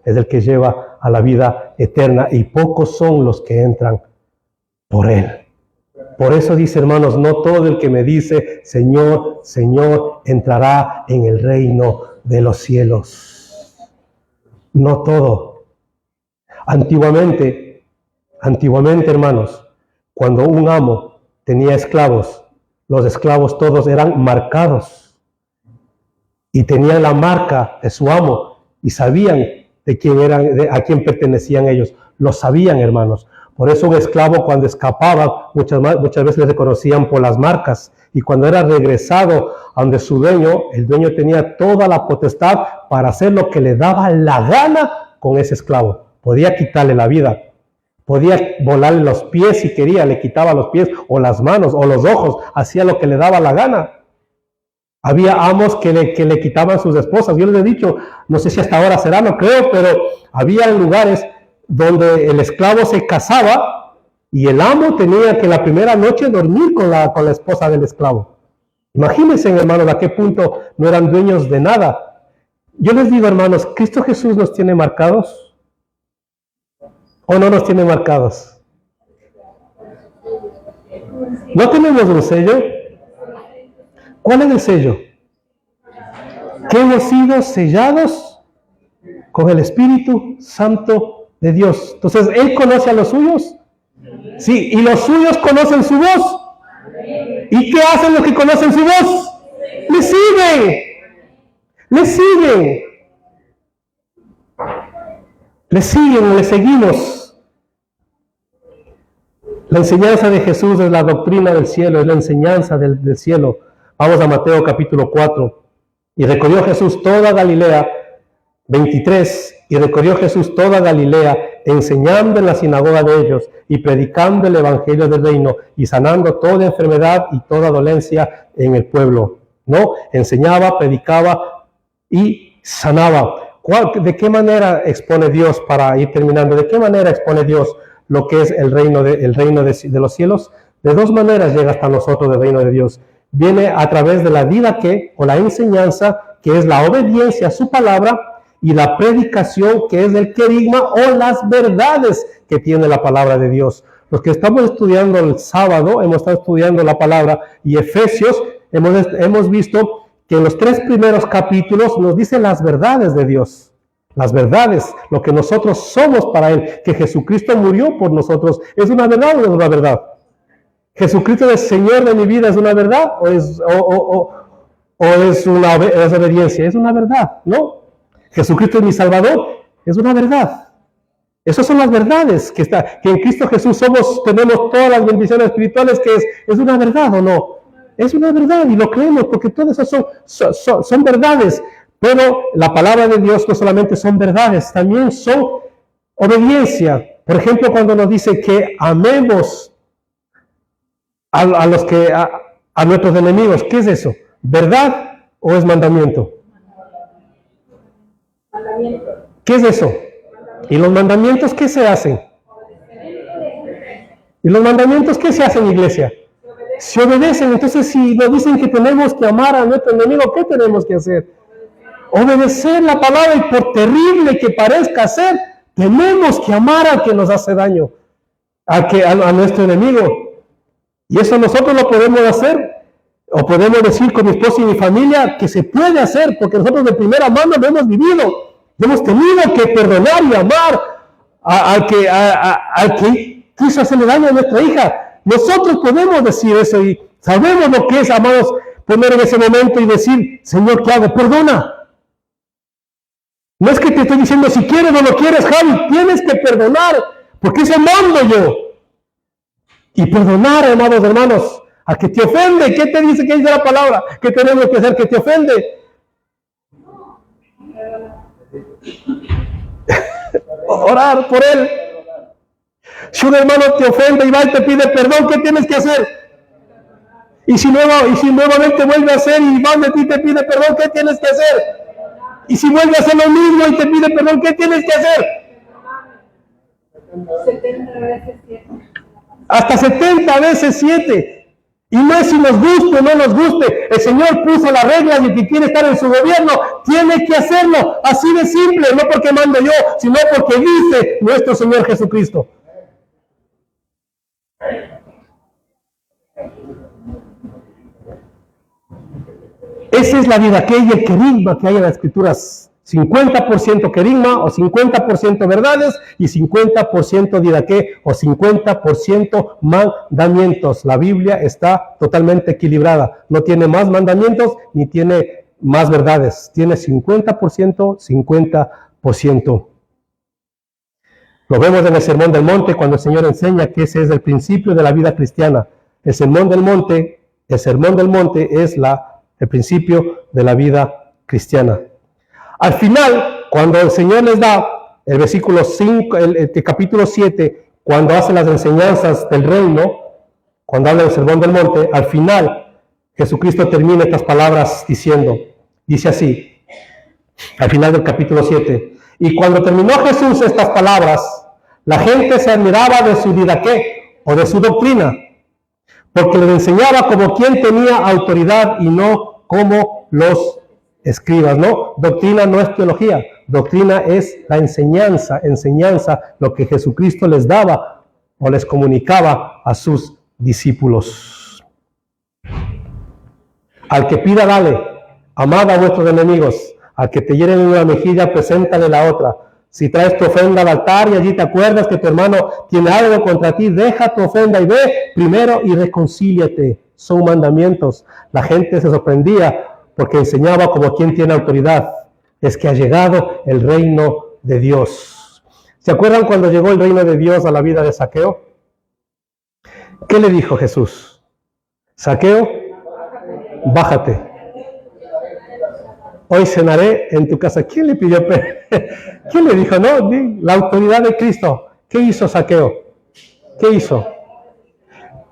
es el que lleva a la vida eterna y pocos son los que entran por él. Por eso dice, hermanos, no todo el que me dice, Señor, Señor, entrará en el reino de los cielos. No todo. Antiguamente, hermanos, cuando un amo tenía esclavos, los esclavos todos eran marcados y tenían la marca de su amo y sabían de quién eran, a quién pertenecían ellos. Lo sabían, hermanos. Por eso un esclavo cuando escapaba muchas veces le reconocían por las marcas y cuando era regresado a donde su dueño, el dueño tenía toda la potestad para hacer lo que le daba la gana con ese esclavo. Podía quitarle la vida, podía volarle los pies si quería, le quitaba los pies o las manos o los ojos, hacía lo que le daba la gana. Había amos que le quitaban sus esposas. Yo les he dicho, no sé si hasta ahora será, no creo, pero había lugares donde el esclavo se casaba y el amo tenía que la primera noche dormir con la esposa del esclavo. Imagínense, hermanos, a qué punto no eran dueños de nada. Yo les digo, hermanos, ¿Cristo Jesús nos tiene marcados? ¿O no nos tiene marcados? ¿No tenemos un sello? ¿Cuál es el sello? Que hemos sido sellados con el Espíritu Santo de Dios. Entonces, ¿Él conoce a los suyos? Sí, y los suyos conocen su voz. ¿Y qué hacen los que conocen su voz? Le siguen. Le seguimos. La enseñanza de Jesús es la doctrina del cielo, es la enseñanza del cielo. Vamos a Mateo capítulo 4. Y recorrió Jesús toda Galilea, 23, y recorrió Jesús toda Galilea, enseñando en la sinagoga de ellos, y predicando el evangelio del reino, y sanando toda enfermedad y toda dolencia en el pueblo. ¿No? Enseñaba, predicaba y sanaba. ¿De qué manera expone Dios, para ir terminando, de qué manera expone Dios lo que es el reino de los cielos? De dos maneras llega hasta nosotros el reino de Dios. Viene a través de la vida o la enseñanza, que es la obediencia a su palabra, y la predicación, que es el querigma o las verdades que tiene la palabra de Dios. Los que estamos estudiando el sábado, hemos estado estudiando la palabra, y Efesios, hemos visto que en los 3 primeros capítulos nos dice las verdades de Dios. Las verdades, lo que nosotros somos para Él, que Jesucristo murió por nosotros. ¿Es una verdad o no es una verdad? ¿Jesucristo es Señor de mi vida es una verdad o es obediencia? Es una verdad, ¿no? Jesucristo es mi Salvador, es una verdad. Esas son las verdades que en Cristo Jesús tenemos todas las bendiciones espirituales, que es una verdad o no. Es una verdad y lo creemos porque todas esas son verdades. Pero la palabra de Dios no solamente son verdades, también son obediencia. Por ejemplo, cuando nos dice que amemos a nuestros enemigos, ¿qué es eso? ¿Verdad o es mandamiento? ¿Qué es eso? ¿Y los mandamientos qué se hacen? ¿Y los mandamientos qué se hacen, iglesia? Se obedecen. Entonces, si nos dicen que tenemos que amar a nuestro enemigo, ¿qué tenemos que hacer? Obedecer la palabra, y por terrible que parezca ser, tenemos que amar al que nos hace daño, a nuestro enemigo. Y eso nosotros lo podemos hacer, o podemos decir con mi esposa y mi familia que se puede hacer, porque nosotros de primera mano lo hemos vivido. Hemos tenido que perdonar y amar al que quiso hacerle daño a nuestra hija. Nosotros podemos decir eso y sabemos lo que es, amados, poner en ese momento y decir, Señor, ¿qué hago? Perdona. No es que te estoy diciendo si quieres o no quieres, Javi, tienes que perdonar, porque eso mando yo. Y perdonar, amados hermanos, a que te ofende. ¿Qué te dice? ¿Qué dice la palabra? ¿Qué tenemos que hacer que te ofende? Orar por él. Si un hermano te ofende y va y te pide perdón, ¿qué tienes que hacer? Y si nuevamente vuelve a hacer y va de ti y te pide perdón, ¿qué tienes que hacer? Y si vuelve a hacer lo mismo y te pide perdón, ¿qué tienes que hacer? 70 veces 7. Hasta 70 veces 7. Y no es si nos guste o no nos guste. El Señor puso las reglas y el que quiere estar en su gobierno tiene que hacerlo. Así de simple, no porque mando yo, sino porque dice nuestro Señor Jesucristo. Esa es la vida que hay, el querigma que hay en las Escrituras. 50% querigma o 50% verdades y 50% didaqué o 50% mandamientos. La Biblia está totalmente equilibrada. No tiene más mandamientos ni tiene más verdades. Tiene 50%, 50%. Lo vemos en el Sermón del Monte cuando el Señor enseña que ese es el principio de la vida cristiana. El Sermón del Monte es el principio de la vida cristiana. Al final, cuando el Señor les da el versículo 5, el capítulo 7, cuando hace las enseñanzas del reino, cuando habla del Sermón del Monte, al final Jesucristo termina estas palabras dice así, al final del capítulo 7, y cuando terminó Jesús estas palabras, la gente se admiraba de su didaqué o de su doctrina, porque les enseñaba como quien tenía autoridad y no como los escribas, ¿no? Doctrina no es teología, doctrina es la enseñanza, lo que Jesucristo les daba o les comunicaba a sus discípulos. Al que pida, dale, amad a vuestros enemigos, al que te hieren en una mejilla, preséntale la otra. Si traes tu ofrenda al altar y allí te acuerdas que tu hermano tiene algo contra ti, deja tu ofrenda y ve primero y reconcíliate. Son mandamientos. La gente se sorprendía porque enseñaba como quien tiene autoridad. Es que ha llegado el reino de Dios. ¿Se acuerdan cuando llegó el reino de Dios a la vida de Zaqueo? ¿Qué le dijo Jesús? Zaqueo, bájate. Hoy cenaré en tu casa. ¿Quién le pidió? ¿Quién le dijo? No, la autoridad de Cristo. ¿Qué hizo Zaqueo? ¿Qué hizo?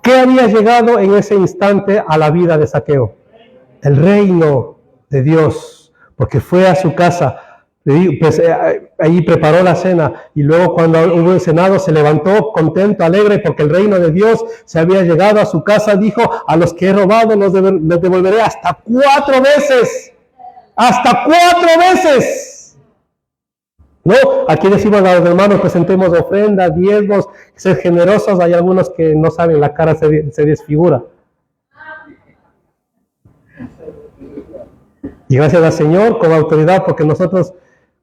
¿Qué había llegado en ese instante a la vida de Zaqueo? El reino de Dios, porque fue a su casa, pues, ahí preparó la cena, y luego cuando hubo cenado se levantó contento, alegre, porque el reino de Dios se había llegado a su casa. Dijo, a los que he robado los devolveré hasta 4 veces. ¡Hasta 4 veces! ¿No? Aquí decimos a los hermanos, presentemos ofrendas, diezmos, ser generosos. Hay algunos que no saben, la cara se desfigura. Y gracias al Señor, con autoridad, porque nosotros,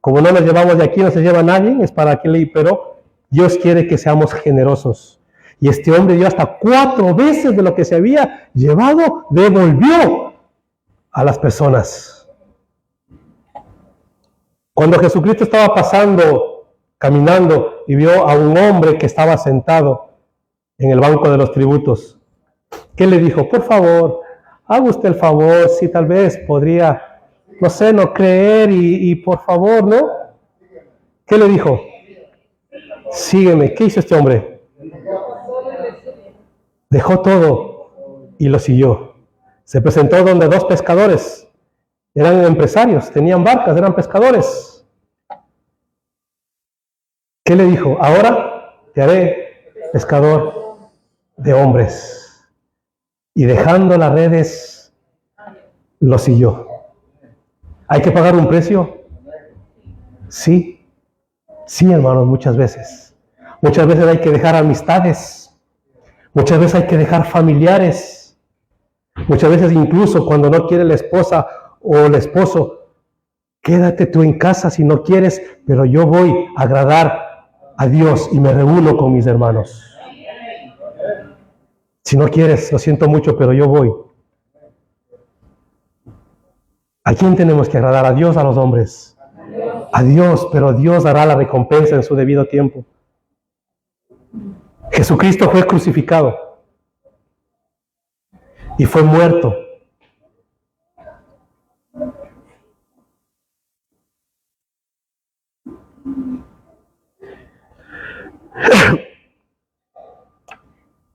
como no nos llevamos de aquí, no se lleva nadie, es para que pero Dios quiere que seamos generosos. Y este hombre dio hasta 4 veces de lo que se había llevado, devolvió a las personas. Cuando Jesucristo estaba caminando, y vio a un hombre que estaba sentado en el banco de los tributos, ¿qué le dijo? Por favor, haga usted el favor, si tal vez podría, no creer y por favor, ¿no? ¿Qué le dijo? sígueme. ¿Qué hizo este hombre? Dejó todo y lo siguió. Se presentó donde dos pescadores. Eran empresarios, tenían barcas, eran pescadores. ¿Qué le dijo? Ahora te haré pescador de hombres. Y dejando las redes, lo siguió. ¿Hay que pagar un precio? Sí, sí, hermanos, muchas veces. Muchas veces hay que dejar amistades. Muchas veces hay que dejar familiares. Muchas veces incluso cuando no quiere la esposa o el esposo, quédate tú en casa si no quieres, pero yo voy a agradar a Dios y me reúno con mis hermanos. Si no quieres, lo siento mucho, pero yo voy. ¿A quién tenemos que agradar? A Dios, a los hombres. A Dios, pero Dios dará la recompensa en su debido tiempo. Jesucristo fue crucificado y fue muerto.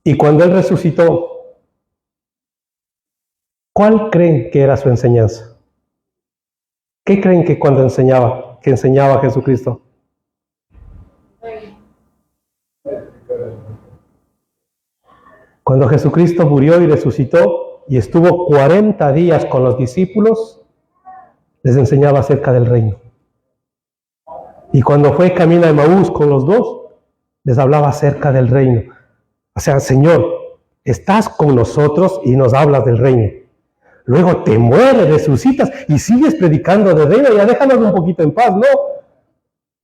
Y cuando Él resucitó, ¿cuál creen que era su enseñanza? ¿Qué creen que cuando enseñaba Jesucristo? Cuando Jesucristo murió y resucitó y estuvo 40 días con los discípulos, les enseñaba acerca del reino. Y cuando fue camino a Emaús con los dos, les hablaba acerca del reino. O sea, Señor, estás con nosotros y nos hablas del reino. Luego te mueres, resucitas y sigues predicando del reino. Ya déjanos un poquito en paz, ¿no?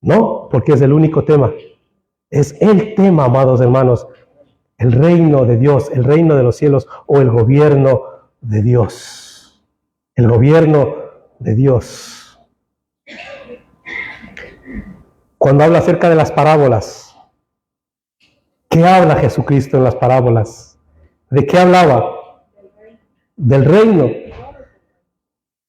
No, porque es el único tema. Es el tema, amados hermanos. El reino de Dios, el reino de los cielos o el gobierno de Dios. El gobierno de Dios. Cuando habla acerca de las parábolas, ¿qué habla Jesucristo en las parábolas? ¿De qué hablaba? Del reino.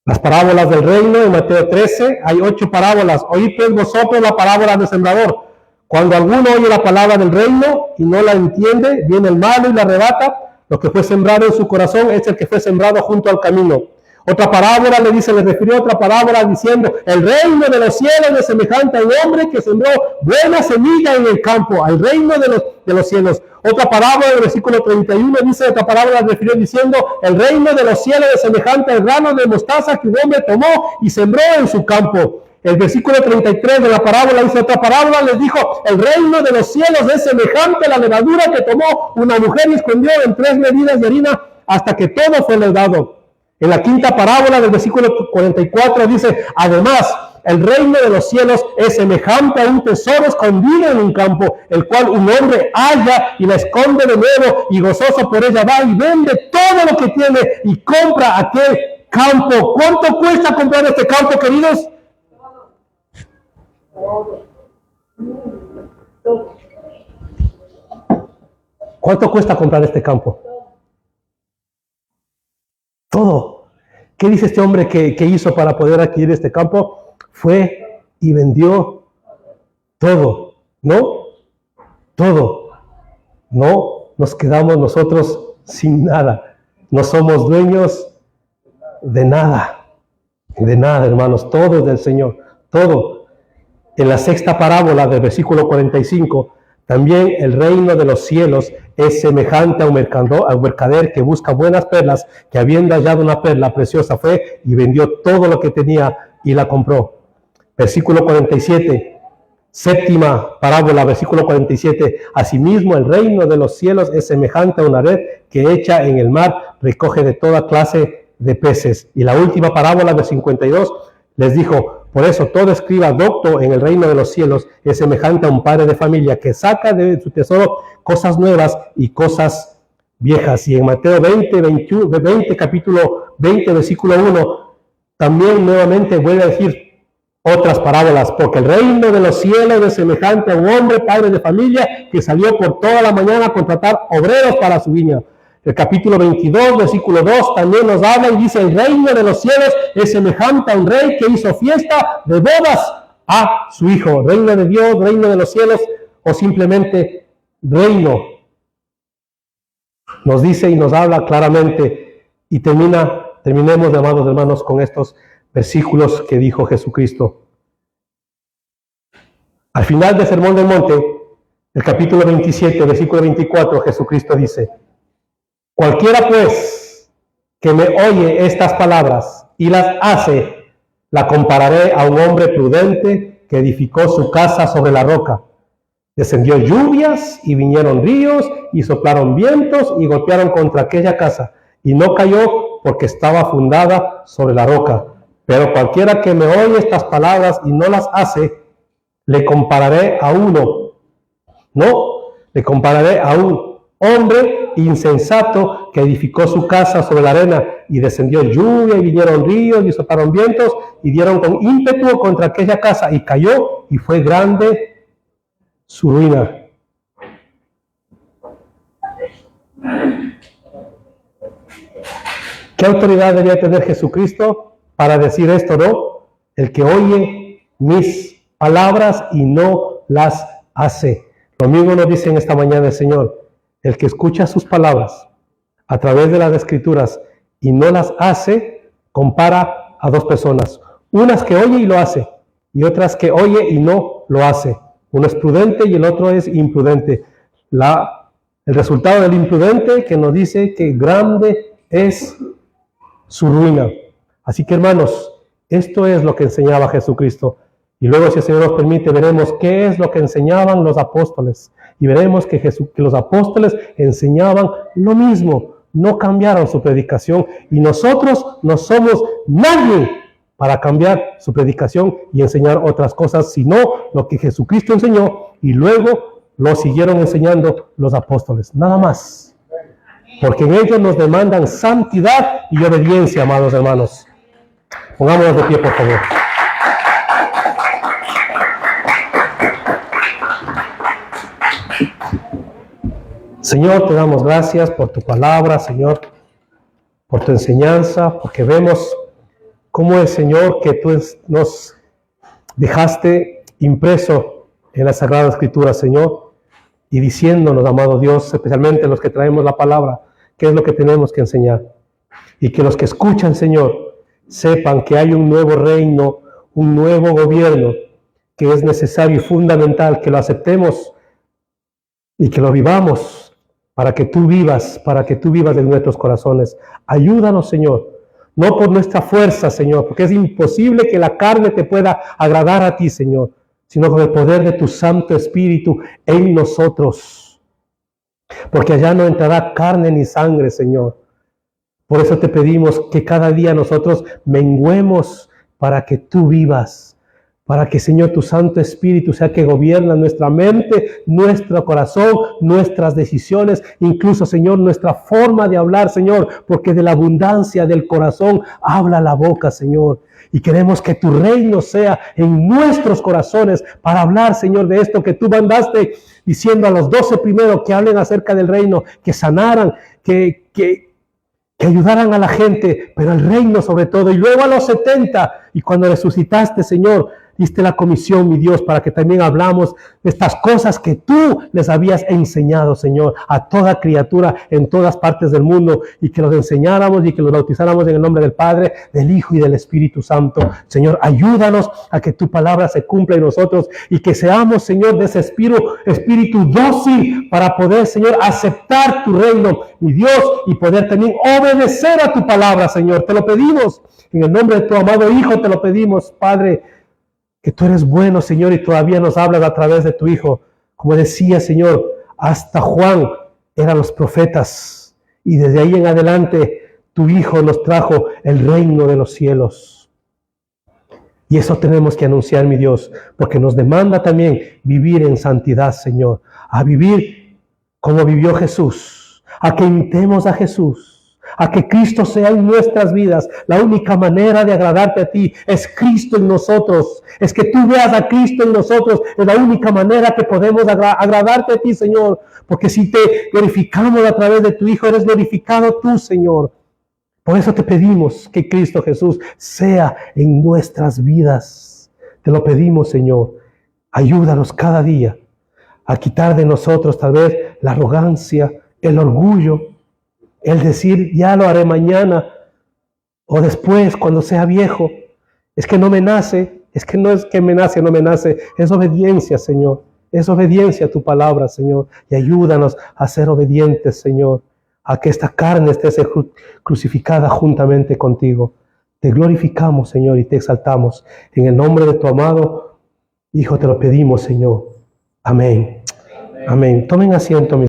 Las parábolas del reino, en Mateo 13, hay 8 parábolas. Oíd pues vosotros la parábola del sembrador. Cuando alguno oye la palabra del reino y no la entiende, viene el malo y la arrebata. Lo que fue sembrado en su corazón es el que fue sembrado junto al camino. Otra parábola le refirió otra parábola diciendo, el reino de los cielos es semejante a un hombre que sembró buena semilla en el campo, al reino de los cielos. Otra parábola, en el versículo 31, dice otra parábola, refirió diciendo, el reino de los cielos es semejante al grano de mostaza que un hombre tomó y sembró en su campo. El versículo 33 de la parábola dice otra parábola, les dijo, el reino de los cielos es semejante a la levadura que tomó una mujer y escondió en 3 medidas de harina hasta que todo fue leudado. En la quinta parábola del versículo 44 dice, además, el reino de los cielos es semejante a un tesoro escondido en un campo, el cual un hombre halla y la esconde de nuevo y gozoso por ella va y vende todo lo que tiene y compra aquel campo. ¿Cuánto cuesta comprar este campo, queridos? ¿Cuánto cuesta comprar este campo? Todo. ¿Qué dice este hombre que hizo para poder adquirir este campo? Fue y vendió todo, ¿no? Todo. No nos quedamos nosotros sin nada. No somos dueños de nada. De nada, hermanos. Todo es del Señor. Todo. En la sexta parábola del versículo 45, también el reino de los cielos es semejante a un mercader que busca buenas perlas, que habiendo hallado una perla preciosa fue y vendió todo lo que tenía y la compró. Versículo 47, séptima parábola, versículo 47. Asimismo, el reino de los cielos es semejante a una red que hecha en el mar recoge de toda clase de peces. Y la última parábola de 52 les dijo, por eso todo escriba docto en el reino de los cielos es semejante a un padre de familia que saca de su tesoro cosas nuevas y cosas viejas. Y en Mateo 20, capítulo 20, versículo 1, también nuevamente vuelve a decir otras parábolas, porque el reino de los cielos es semejante a un hombre, padre de familia, que salió por toda la mañana a contratar obreros para su viña. El capítulo 22, versículo 2, también nos habla y dice, el reino de los cielos es semejante a un rey que hizo fiesta de bodas a su hijo. Reino de Dios, reino de los cielos, o simplemente reino. Nos dice y nos habla claramente y terminemos, amados hermanos, con estos versículos que dijo Jesucristo. Al final del Sermón del Monte, el capítulo 27, versículo 24, Jesucristo dice: cualquiera pues que me oye estas palabras y las hace, la compararé a un hombre prudente que edificó su casa sobre la roca. Descendió lluvias y vinieron ríos y soplaron vientos y golpearon contra aquella casa, y no cayó porque estaba fundada sobre la roca. Pero cualquiera que me oye estas palabras y no las hace, le compararé a un hombre insensato que edificó su casa sobre la arena, y descendió lluvia y vinieron ríos y soplaron vientos y dieron con ímpetu contra aquella casa, y cayó, y fue grande su ruina. ¿Qué autoridad debía tener Jesucristo para decir esto, no? El que oye mis palabras y no las hace. Lo mismo nos dice en esta mañana el Señor: el que escucha sus palabras a través de las Escrituras y no las hace, compara a dos personas. Unas que oye y lo hace, y otras que oye y no lo hace. Uno es prudente y el otro es imprudente. El resultado del imprudente, que nos dice que grande es su ruina. Así que, hermanos, esto es lo que enseñaba Jesucristo. Y luego, si el Señor nos permite, veremos qué es lo que enseñaban los apóstoles. Y veremos que los apóstoles enseñaban lo mismo. No cambiaron su predicación. Y nosotros no somos nadie para cambiar su predicación y enseñar otras cosas, sino lo que Jesucristo enseñó y luego lo siguieron enseñando los apóstoles. Nada más. Porque en ellos nos demandan santidad y obediencia, amados hermanos. Pongámonos de pie, por favor. Señor, te damos gracias por tu palabra, Señor, por tu enseñanza, porque vemos cómo el Señor que tú nos dejaste impreso en la Sagrada Escritura, Señor, y diciéndonos, amado Dios, especialmente los que traemos la palabra, qué es lo que tenemos que enseñar. Y que los que escuchan, Señor, sepan que hay un nuevo reino, un nuevo gobierno, que es necesario y fundamental que lo aceptemos y que lo vivamos para que tú vivas en nuestros corazones. Ayúdanos, Señor, no por nuestra fuerza, Señor, porque es imposible que la carne te pueda agradar a ti, Señor, sino con el poder de tu Santo Espíritu en nosotros. Porque allá no entrará carne ni sangre, Señor. Por eso te pedimos que cada día nosotros menguemos para que tú vivas. Para que, Señor, tu Santo Espíritu sea que gobierna nuestra mente, nuestro corazón, nuestras decisiones, incluso, Señor, nuestra forma de hablar, Señor, porque de la abundancia del corazón habla la boca, Señor. Y queremos que tu reino sea en nuestros corazones para hablar, Señor, de esto que tú mandaste, diciendo a los 12 primero que hablen acerca del reino, que sanaran, que ayudaran a la gente, pero el reino sobre todo. Y luego a los 70, y cuando resucitaste, Señor, diste la comisión, mi Dios, para que también hablamos de estas cosas que tú les habías enseñado, Señor, a toda criatura en todas partes del mundo, y que los enseñáramos y que los bautizáramos en el nombre del Padre, del Hijo y del Espíritu Santo. Señor, ayúdanos a que tu palabra se cumpla en nosotros y que seamos, Señor, de ese espíritu dócil para poder, Señor, aceptar tu reino, mi Dios, y poder también obedecer a tu palabra, Señor. Te lo pedimos en el nombre de tu amado Hijo, te lo pedimos, Padre, que tú eres bueno, Señor, y todavía nos hablas a través de tu Hijo. Como decía, Señor, hasta Juan eran los profetas, y desde ahí en adelante tu Hijo nos trajo el reino de los cielos. Y eso tenemos que anunciar, mi Dios, porque nos demanda también vivir en santidad, Señor, a vivir como vivió Jesús, a que imitemos a Jesús, a que Cristo sea en nuestras vidas. La única manera de agradarte a ti es Cristo en nosotros. Es que tú veas a Cristo en nosotros. Es la única manera que podemos agradarte a ti, Señor. Porque si te glorificamos a través de tu Hijo, eres glorificado tú, Señor. Por eso te pedimos que Cristo Jesús sea en nuestras vidas. Te lo pedimos, Señor. Ayúdanos cada día a quitar de nosotros tal vez la arrogancia, el orgullo, el decir ya lo haré mañana o después cuando sea viejo. Es que no me nace, es que no es que me nace o no me nace, es obediencia, Señor. Es obediencia a tu palabra, Señor. Y ayúdanos a ser obedientes, Señor, a que esta carne esté crucificada juntamente contigo. Te glorificamos, Señor, y te exaltamos. En el nombre de tu amado Hijo te lo pedimos, Señor. Amén. Amén. Tomen asiento, mis